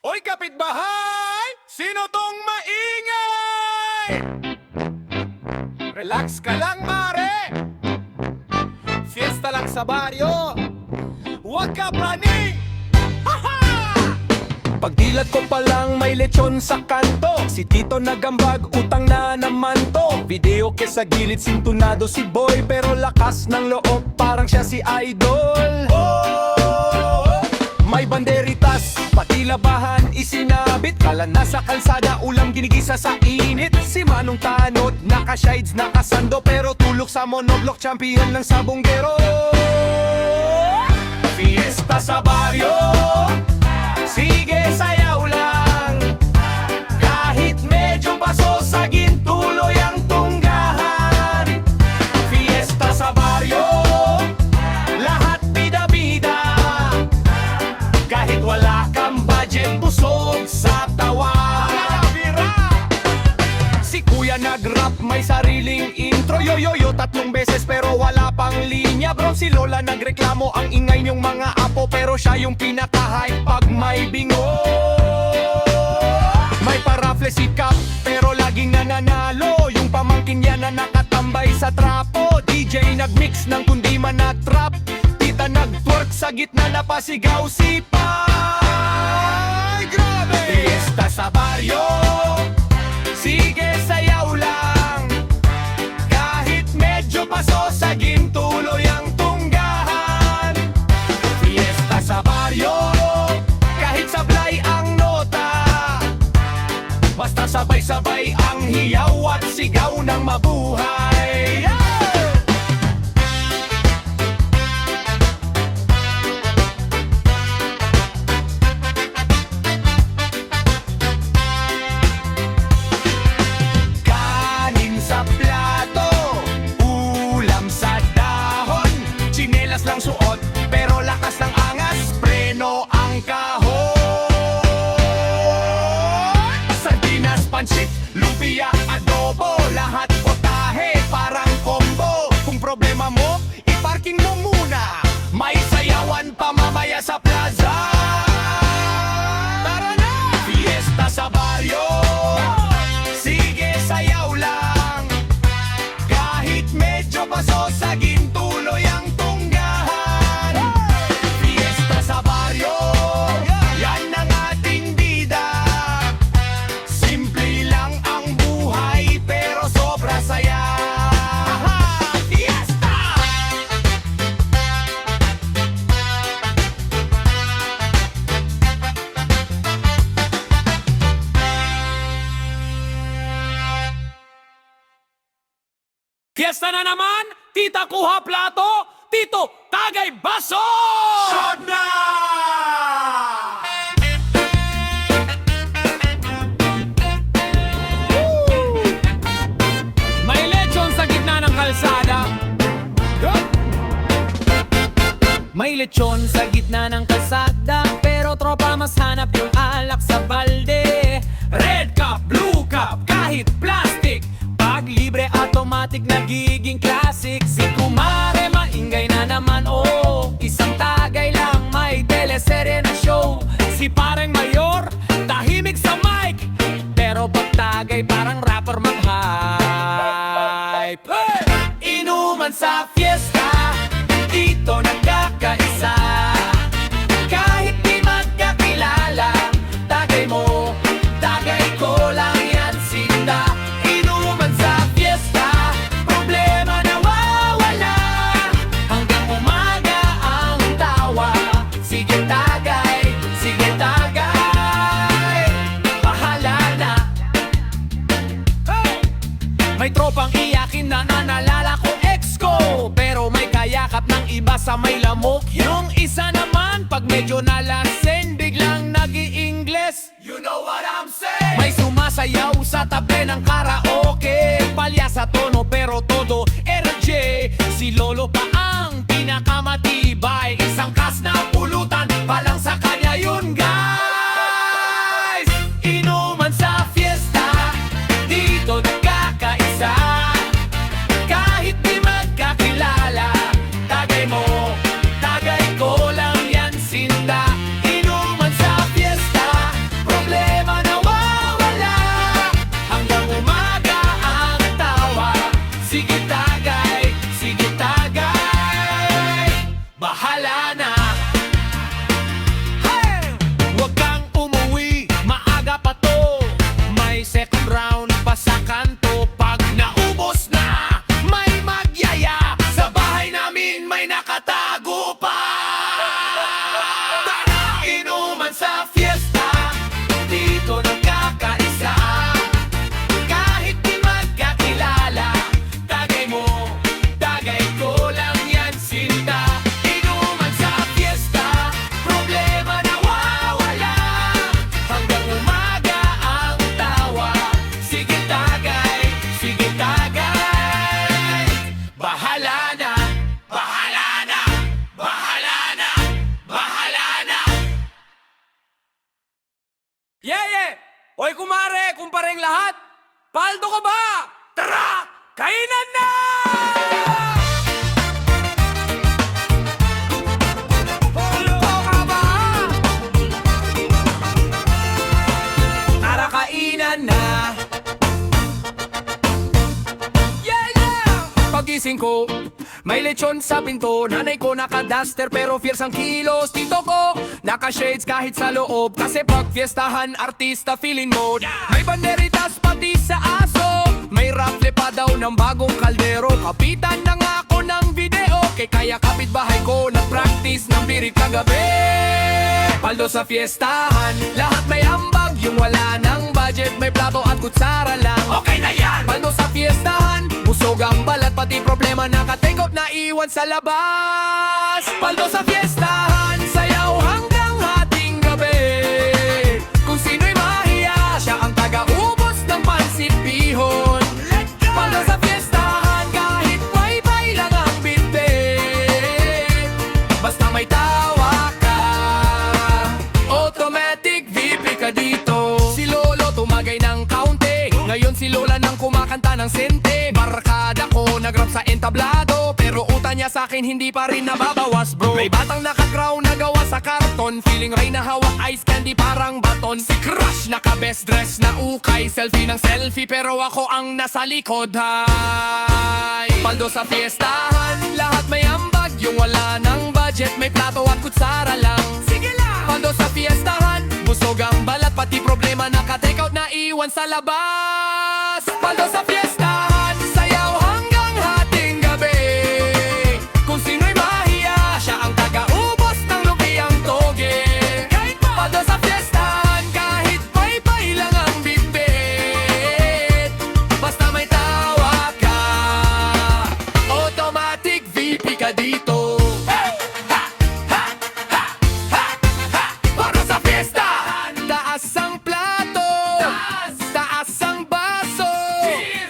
Hoy kapitbahay! Sino tong maingay? Relax ka lang mare! Fiesta lang sa baryo! Huwag ka praning! Haha! Pagdilat ko pa lang may lechon sa kanto. Si Tito nagambag, utang na naman to. Video ke sa gilid, sintunado si Boy. Pero lakas ng loob, parang siya si Idol. May banderitas, pati labahan isinabit. Kala nasa kalsada, ulam ginigisa sa init. Si Manong Tanod, naka-shides, nakasando. Pero tulok sa monoblock, champion ng sabonggero. Fiesta sa baryo, sige sayaw lang. Kahit medyo paso sa gintuloy ang tunggahan. Fiesta sa baryo, lahat bida-bida. Kahit wala kang budget, busog sa tawa. Si Kuya nag-rap, may sariling intro. Yo-yo-yo, 3 beses pero wala pang linya. Bro, si Lola nagreklamo, ang ingay niyong mga apo. Pero siya yung pinaka-hype pag may bingo. May parafle si Cap, pero laging nananalo. Yung pamangkin niya na nakatambay sa trapo. DJ nagmix ng kundi man na trap. Tita nag-twerk sa gitna, napasigaw si Pai. Grabe! Fiesta sa baryo, sige sayaw lang. Kahit medyo paso sa gintuloy ang tunggahan. Fiesta sa baryo, kahit sablay ang nota. Basta sabay-sabay ang hiyaw at sigaw ng mabuhay. Kanin sa plato, ulam sa dahon. Tsinelas lang suot, pero lakas ng angas, preno ang kahon. Sardinas, pansit, lumpia, adobo, lahat potahe, parang combo. Kung problema mo, iparking mo muna. May sayawan pa mamaya sa plaza. Tara na! Fiesta sa baryo, sige sayaw lang. Kahit medyo paso sa gintuloy ang tunggahan. Fiesta sa baryo, yan ang ating bida. Simple lang ang buhay pero sobra saya. Fiesta! Fiesta na naman! Tita kuha plato! Tito tagay baso! Shot na! May lechon sa gitna ng kalsada. May lechon sa gitna ng kalsada, pero tropa mas hanap yung alak sa balde. Red cup, blue cup, kahit plastic. Pag libre, automatic nagiging classic. Si Kumare maingay na naman, oh. Isang tagay lang, may teleserye na show. Si Pareng Mayor, tahimik sa mic. Pero pag tagay, parang rapper mag-hype. Hey! Inuman sa fiesta, dito nagkakaisa. Kahit di magkakilala, tagay mo, tagay ko lang yan sinda. Inuman sa fiesta, problema nawawala. Hanggang umaga ang tawa. Sige tagay, bahala na. Hey! May tropang iyakin na naalala ko ex ko. Pero may kayakap ng iba sa may lamok. Yung isa naman pag medyo nalasing, biglang nag-i-Ingles. You know what I'm saying? May sumasayaw sa tabi ng karaoke. Palya sa tono pero todo energy. Si Lolo pa ang pinakamatibay. Isang kas na pulutan palang sa kanya yun, guys. Inuman sa fiesta, dito nagkakaisa. Kahit di magkakilala, tagay mo, tagay ko lang yan sinda. Inuman sa fiesta, Yeah! Hoy kumare, kumpareng lahat! Paldo ka ba? Tara! Kainan na! Paldo ka ba? Tara, kainan na! Pagising ko, may lechon sa pinto. Nanay ko naka-duster pero fierce ang kilos. Tito ko, naka-shades kahit sa loob. Kasi pag fiestahan, artista feeling mode. May banderitas pati sa aso. May raffle pa daw ng bagong kaldero. Kapitan na nga ako ng video. Kaya kapitbahay ko nag-practice ng birit kagabi. Paldo sa fiestahan, lahat may ambag. Yung wala ng budget, may plato at kutsara lang. Okay na yan! Paldo sa fiestahan, busog ang balat, pati problema naka-take out na iwan sa labas. Paldo sa fiestahan, sayaw hanggang hating gabi. Kung sino'y mahiya, siya ang taga-ubos ng pansipihon. Paldo sa fiestahan, kahit bye-bye lang ang bitbit. Basta may tawa ka, automatic VIP ka dito. Si Lolo tumagay ng kaunti, ngayon si Lola nang kumakanta ng sente. Barkada ko nagrap sa entablado, pero uta niya sa akin hindi pa rin nababawas bro. May batang naka-crown na gawa sa karton, feeling Ray na hawak ice candy parang baton. Si Crush naka-best dress na ukay, selfie ng selfie pero ako ang nasa likod. Hay! Paldo sa fiestahan, lahat may ambag. Yung wala ng budget, may plato at kutsara lang. Sige lang! Paldo sa fiestahan, busog ang balat, pati problema naka-take out na iwan sa labas. Paldo sa fiestahan, sayaw hanggang hating gabi. Kung sino'y mahiya, siya ang taga-ubos ng lupiang toge. Paldo sa fiestahan, kahit bye-bye lang ang bitbit. Basta may tawa ka, automatic VIP ka dito. Para sa fiestahan, taas ang plato, taas ang baso.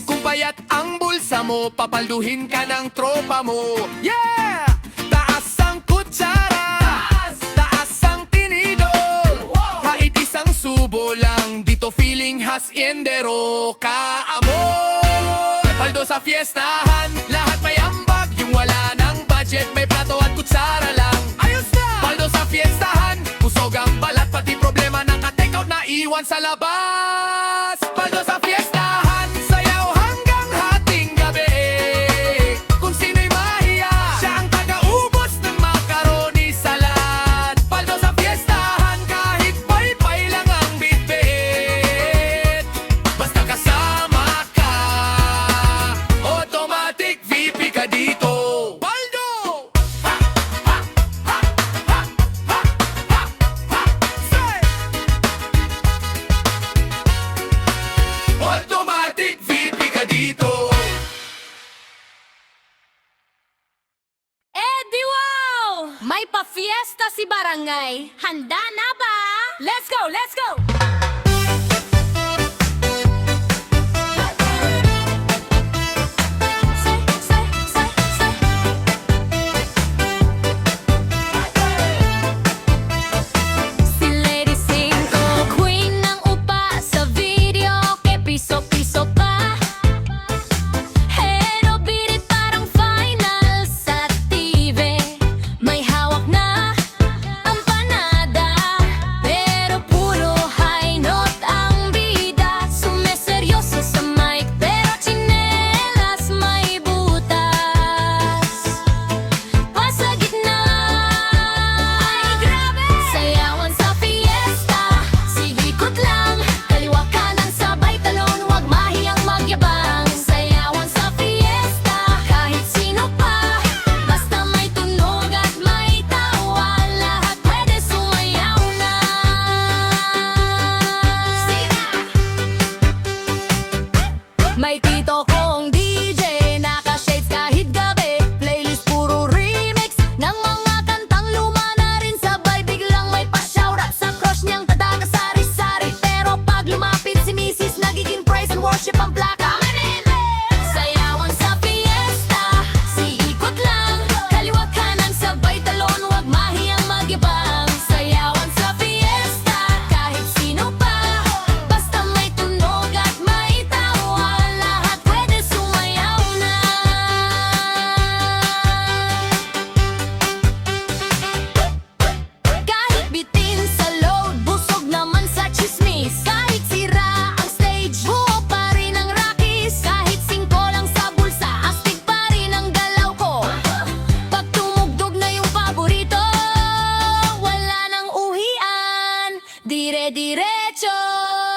Kung payat ang bulsa mo, papalduhin ka ng tropa mo. Yeah! Taas ang kutsara, taas ang tinidor. Kahit isang subo lang, dito feeling haciendero ka amor. Paldo sa fiestahan, lahat may ambag. Yung wala ng budget, may plato at kutsara lang. Ayos na! Paldo sa fiestahan, busog ang balat, pati problema naka-take out na iwan sa labas. Paldo sa fiestahan, sayaw hanggang hating gabi. Kung sino'y mahiya, siya ang taga-ubos ng macaroni salad. Paldo sa fiestahan, kahit bye-bye lang ang bitbit. Basta kasama ka, automatic VIP ka dito. Paldo! Say! Automatic VIP ka dito. Eddie wow! May pa-fiesta si Barangay. Handa na ba? Let's go! Let's go! Say, say, say, say. Si Lady Cinco, queen ng upa sa video, ke piso-piso pa. Hero birit parang final sa TV. May hawak na empanada, pero puro high diretso